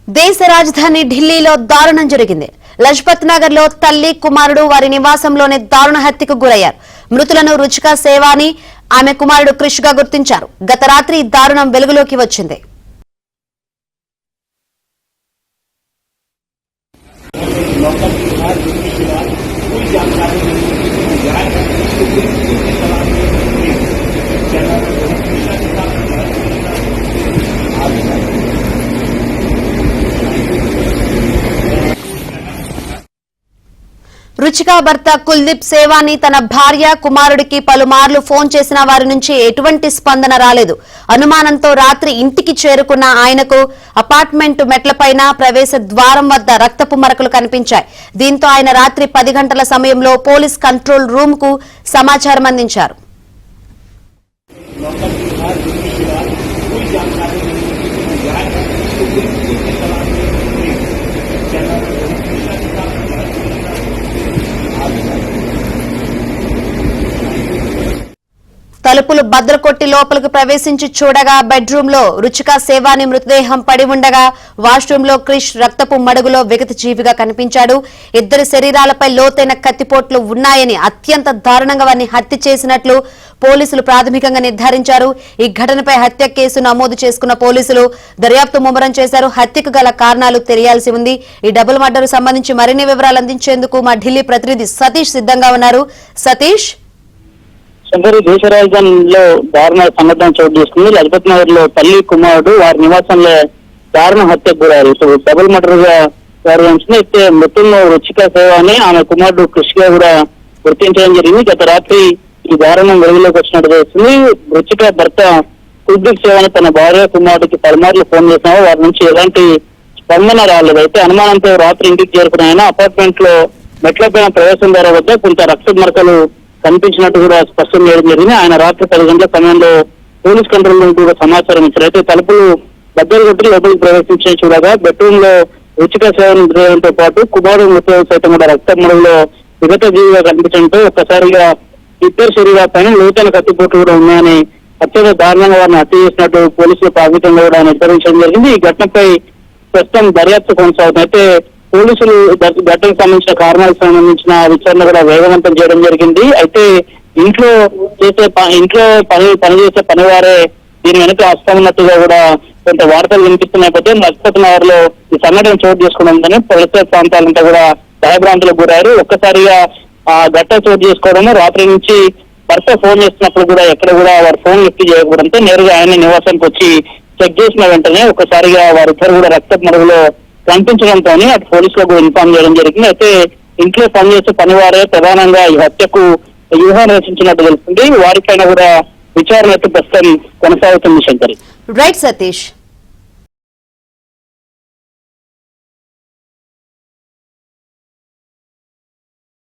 దేశ రాజధాని ఢిల్లీలో దారుణం జరిగింది. లజ్పత్ నగర్ లో తల్లి కుమారుడు వారి నివాసంలోనే దారుణ హత్యకు గురయ్యారు. మృతులను రుచిక సేవాని ఆమె కుమారుడు క్రిష్ గా గుర్తించారు. గత రాత్రి ఈ దారుణం వెలుగులోకి వచ్చింది. రుచిక భర్త కుల్దీప్ సేవాని తన భార్య కుమారుడికి పలుమార్లు ఫోన్ చేసిన వారి నుంచి ఎటువంటి స్పందన రాలేదు. అనుమానంతో రాత్రి ఇంటికి చేరుకున్న ఆయనకు అపార్ట్మెంట్ మెట్లపైన ప్రవేశ ద్వారం వద్ద రక్తపు మరకలు కనిపించాయి. దీంతో ఆయన రాత్రి 10 గంటల సమయంలో పోలీస్ కంట్రోల్ రూమ్ కు సమాచారం అందించారు. తలుపులు బద్దలు కొట్టి లోపలికి ప్రవేశించి చూడగా బెడ్రూమ్ లో రుచిక సేవాని మృతదేహం పడి ఉండగా వాష్రూమ్ లో క్రిష్ రక్తపు మడుగులో విగత జీవిగా కనిపించాడు. ఇద్దరి శరీరాలపై లోతైన కత్తిపోట్లు ఉన్నాయని, అత్యంత దారుణంగా వారిని హత్య చేసినట్లు పోలీసులు ప్రాథమికంగా నిర్ధారించారు. ఈ ఘటనపై హత్య కేసు నమోదు చేసుకున్న పోలీసులు దర్యాప్తు ముమ్మరం చేశారు. హత్యకు గల కారణాలు తెలియాల్సి ఉంది. ఈ డబుల్ మర్డర్ సంబంధించి మరిన్ని వివరాలు అందించేందుకు మా ఢిల్లీ ప్రతినిధి సతీష్ సిద్ధంగా ఉన్నారు. సతీష్, దేశ రాజధానిలో దారుణ సంఘటన చోటు చేసుకుంది. లజపత్ నగర్ లో తల్లి కుమారుడు వారి నివాసంలో దారుణ హత్యకు గురయ్యారు. డబుల్ మర్డర్ గా వ్యవహరించింది. అయితే మృతుల్లో రుచిక సేవాని ఆమె కుమారుడు క్రిష్ గా కూడా గుర్తించడం జరిగింది. గత రాత్రి ఈ దారుణం వెలుగులోకి వచ్చినట్టు తెలుస్తుంది. రుచిక భర్త కుల్దీప్ సేవాని తన భార్య కుమారుడికి పలుమార్లు ఫోన్ చేసినా వారి నుంచి ఎలాంటి స్పందన రాలేదు. అయితే అనుమానంతో రాత్రి ఇంటికి చేరుకున్న ఆయన అపార్ట్మెంట్ లో మెట్లపైన ప్రవేశం ద్వారా వద్ద కొంత రక్త మరకలు కనిపించినట్టు కూడా స్పష్టం చేయడం జరిగింది. ఆయన రాత్రి 10 గంటల సమయంలో పోలీస్ కంట్రోల్ రూమ్ కూడా సమాచారం ఇచ్చారు. అయితే తలుపులు బద్దలు కొట్టి లోపలికి ప్రవేశించిన చూడగా బెడ్రూమ్ లో రుచిక సేవతో పాటు కుమారుడు మృతదేహం సైతం కూడా రక్త మడుగులో విగత జీవిగా కనిపించడంతో ఒక్కసారిగా ఇద్దరు శరీరాలపైన లోతైన కత్తిపోట్లు కూడా ఉన్నాయని, అత్యంత దారుణంగా వారిని హత్య చేసినట్టు పోలీసులు ప్రాథమికంగా కూడా నిర్ధారించడం జరిగింది. ఈ ఘటనపై ప్రస్తుతం దర్యాప్తు కొనసాగుతుంది. అయితే పోలీసులు ఘటనకు సంబంధించిన కారణాలకు సంబంధించిన విచారణ కూడా వేగవంతం చేయడం జరిగింది. అయితే ఇంట్లో పని చేసే పనివారే దీని వెనుక హస్తం ఉన్నట్టుగా కూడా కొంత వార్తలు వినిపిస్తున్న నేపథ్యం లజపత్ నగర్ లో ఈ సంఘటన చోటు చేసుకోవడంతోనే పరిసర ప్రాంతాలంతా కూడా భయభ్రాంతులకు గురయ్యారు. ఒక్కసారిగా ఆ ఘటన చోటు చేసుకోవడము, రాత్రి నుంచి భర్త ఫోన్ చేస్తున్నప్పుడు కూడా ఎక్కడ కూడా వారి ఫోన్ లిఫ్ట్ చేయకపోవడంతో నేరుగా ఆయన నివాసానికి వచ్చి చెక్ చేసిన వెంటనే ఒక్కసారిగా వారిద్దరు కూడా రక్త మడుగులో కనిపించడంతో అటు పోలీసులకు ఇన్ఫార్మ్ చేయడం జరిగింది. అయితే ఇంట్లో పనిచేసే పనివారే ప్రధానంగా ఈ హత్యకు వ్యూహాన్ని రచించినట్టు తెలుస్తుంది. వారిపైన కూడా విచారణ ప్రస్తుతం కొనసాగుతుంది. శంకరి, రైట్ సతీష్.